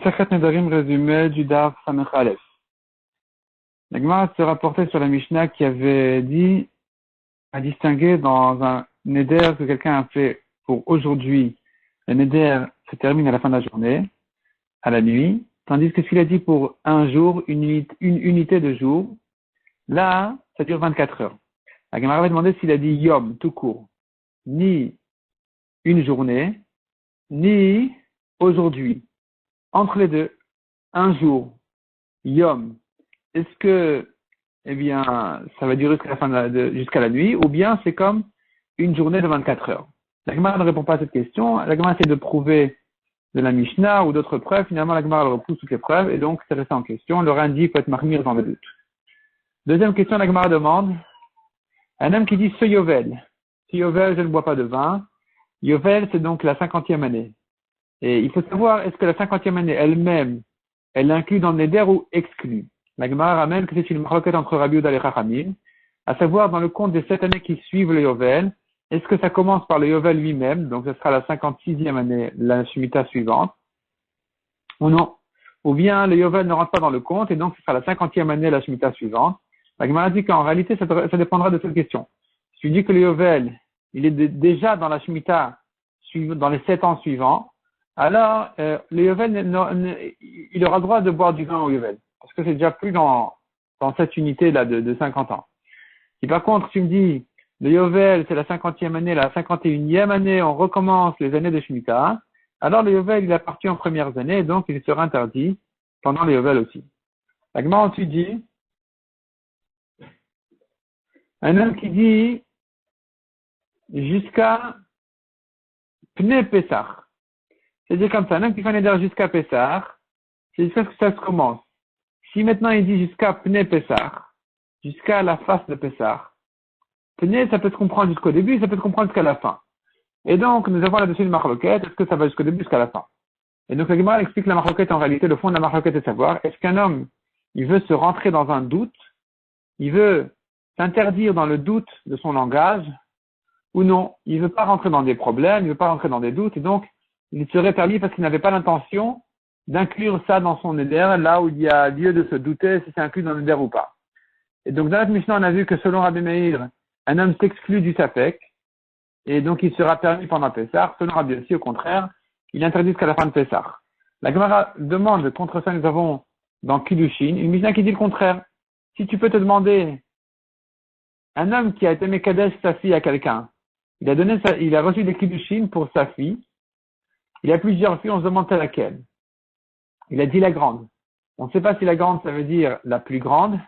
Masachet Nedarim résumé du Daf Samech Aleph. La Gemara se rapportait sur la Mishnah qui avait dit à distinguer dans un Neder que quelqu'un a fait pour aujourd'hui. Le Neder se termine à la fin de la journée, à la nuit, tandis que s'il a dit pour un jour, une unité de jour, là, ça dure 24 heures. La Gemara avait demandé s'il a dit Yom, tout court, ni une journée, ni aujourd'hui. Entre les deux, un jour, Yom, est-ce que, eh bien, ça va durer jusqu'à la fin jusqu'à la nuit, ou bien c'est comme une journée de 24 heures? La Gemara ne répond pas à cette question. La Gemara essaie de prouver de la Mishnah ou d'autres preuves. Finalement, la Gemara repousse toutes les preuves, et donc c'est resté en question. Le Rindi peut être marmire dans le doute. Deuxième question, la Gemara demande, un homme qui dit ce Yovel. Ce Yovel, je ne bois pas de vin. Yovel, c'est donc la 50e année. Et il faut savoir, est-ce que la 50e année elle-même, elle inclut dans le Neder ou exclut? La Gemara ramène que c'est une marloquette entre Rabbi Yehuda et Chachamim, à savoir dans le compte des 7 années qui suivent le Yovel, est-ce que ça commence par le Yovel lui-même, donc ce sera la 56e année, la Shemitah suivante, ou non? Ou bien le Yovel ne rentre pas dans le compte, et donc ce sera la 50e année, la Shemitah suivante. La Gemara dit qu'en réalité, ça dépendra de cette question. Si tu dis que le Yovel, il est déjà dans la Shemitah, dans les 7 ans suivants, alors le Yovel, il aura le droit de boire du vin au Yovel. Parce que c'est déjà plus dans cette unité-là de 50 ans. Si par contre, tu me dis, le Yovel, c'est la 50e année, la 51e année, on recommence les années de Shemitah, alors le Yovel, il appartient aux premières années, donc il sera interdit pendant le Yovel aussi. La Gemara ensuite dit, un homme qui dit, jusqu'à Pnei Pessah. C'est-à-dire comme ça, un homme qui fait un éder jusqu'à Pessah, c'est jusqu'à ce que ça se commence. Si maintenant il dit jusqu'à Pnei Pessah, jusqu'à la face de Pessah, Pnei, ça peut se comprendre jusqu'au début, ça peut se comprendre jusqu'à la fin. Et donc, nous avons là-dessus une marloquette, est-ce que ça va jusqu'au début, jusqu'à la fin? Et donc, la Gemara explique la marloquette en réalité, le fond de la marloquette est de savoir, est-ce qu'un homme, il veut se rentrer dans un doute, il veut s'interdire dans le doute de son langage, ou non, il veut pas rentrer dans des problèmes, il veut pas rentrer dans des doutes, et donc, il serait permis parce qu'il n'avait pas l'intention d'inclure ça dans son éder, là où il y a lieu de se douter si c'est inclus dans l'éder ou pas. Et donc, dans notre Mishnah, on a vu que selon Rabbi Meir, un homme s'exclut du Safek, et donc il sera permis pendant Pessah. Selon Rabbi Yossi, au contraire, il interdit jusqu'à la fin de Pessah. La Gemara demande, contre ça, nous avons dans Kiddushin, une Mishnah qui dit le contraire. Si tu peux te demander, un homme qui a été Mekadesh sa fille à quelqu'un, il a reçu des Kiddushin pour sa fille, il a plusieurs filles, on se demande c'est laquelle. Il a dit la grande. On ne sait pas si la grande, ça veut dire la plus grande,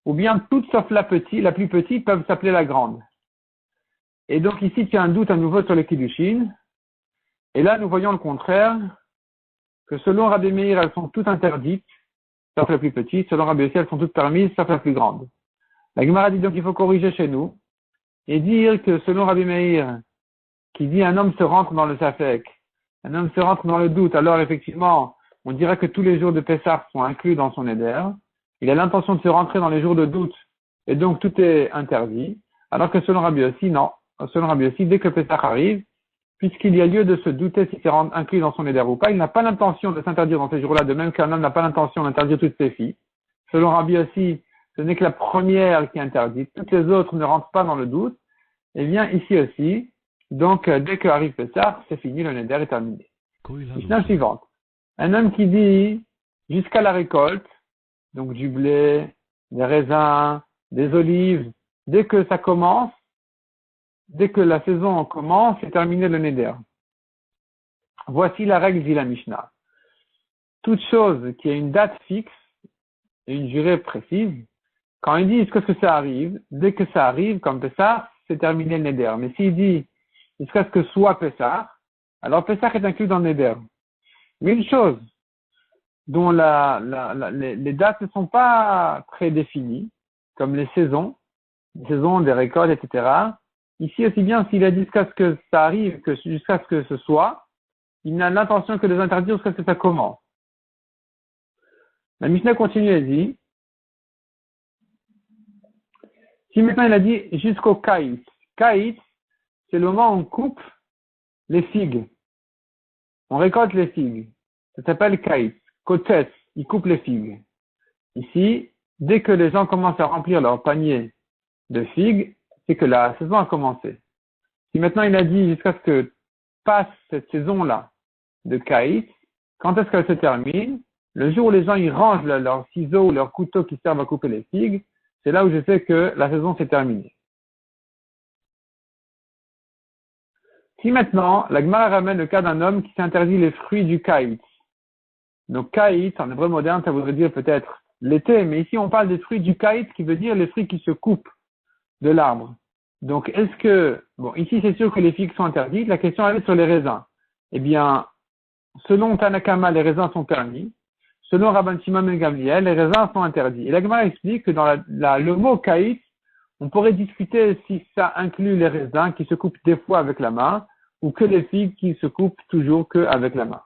ou bien toutes sauf la plus petite peuvent s'appeler la grande. Et donc ici, tu as un doute à nouveau sur les Kiddushin. Et là, nous voyons le contraire, que selon Rabbi Meir, elles sont toutes interdites, sauf la plus petite. Selon Rabbi Yossi, elles sont toutes permises, sauf la plus grande. La Gemara dit donc qu'il faut corriger chez nous et dire que selon Rabbi Meir, qui dit un homme se rentre dans le Safek, un homme se rentre dans le doute, alors effectivement, on dirait que tous les jours de Pessah sont inclus dans son éder. Il a l'intention de se rentrer dans les jours de doute, et donc tout est interdit. Alors que selon Rabbi Yossi, non. Selon Rabbi Yossi, dès que Pessah arrive, puisqu'il y a lieu de se douter si c'est inclus dans son éder ou pas, il n'a pas l'intention de s'interdire dans ces jours-là, de même qu'un homme n'a pas l'intention d'interdire toutes ses filles. Selon Rabbi Yossi, ce n'est que la première qui est interdite. Toutes les autres ne rentrent pas dans le doute. Et bien, ici aussi, donc, dès qu'arrive Pessah, c'est fini, le éder est terminé. Mishnah suivante. Un homme qui dit, jusqu'à la récolte, donc du blé, des raisins, des olives, dès que ça commence, dès que la saison commence, c'est terminé le neder. Voici la règle, dit la Mishnah. Toute chose qui a une date fixe et une durée précise, quand il dit est-ce que ça arrive, dès que ça arrive, comme Pessah, c'est terminé le neder. Mais s'il dit jusqu'à ce que soit Pessah, alors Pessah est inclus dans le neder. Mais une chose dont les dates ne sont pas très définies, comme les saisons des récoltes, etc. Ici aussi bien, s'il a dit jusqu'à ce que ça arrive, que jusqu'à ce que ce soit, il n'a l'intention que de les interdire jusqu'à ce que ça commence. La Mishnah continue et dit, si maintenant il a dit jusqu'au kaït, c'est le moment où on coupe les figues. On récolte les figues. Ça s'appelle kaït. Kotes, il coupe les figues. Ici, dès que les gens commencent à remplir leur panier de figues, c'est que la saison a commencé. Si maintenant il a dit jusqu'à ce que passe cette saison-là de kaït, quand est-ce qu'elle se termine? Le jour où les gens ils rangent leurs ciseaux ou leurs couteaux qui servent à couper les figues, c'est là où je sais que la saison s'est terminée. Si maintenant, la Gemara ramène le cas d'un homme qui s'interdit les fruits du kaït. Donc kaït, en hébreu moderne, ça voudrait dire peut-être l'été, mais ici on parle des fruits du kaït qui veut dire les fruits qui se coupent de l'arbre. Donc est-ce que, bon, ici c'est sûr que les figues sont interdites, la question elle est sur les raisins. Eh bien, selon Tanakama, les raisins sont permis. Selon Rabban Shimon ben Gamliel, les raisins sont interdits. Et la Gemara explique que dans le mot kaït, on pourrait discuter si ça inclut les raisins qui se coupent des fois avec la main ou que les figues qui se coupent toujours qu'avec la main.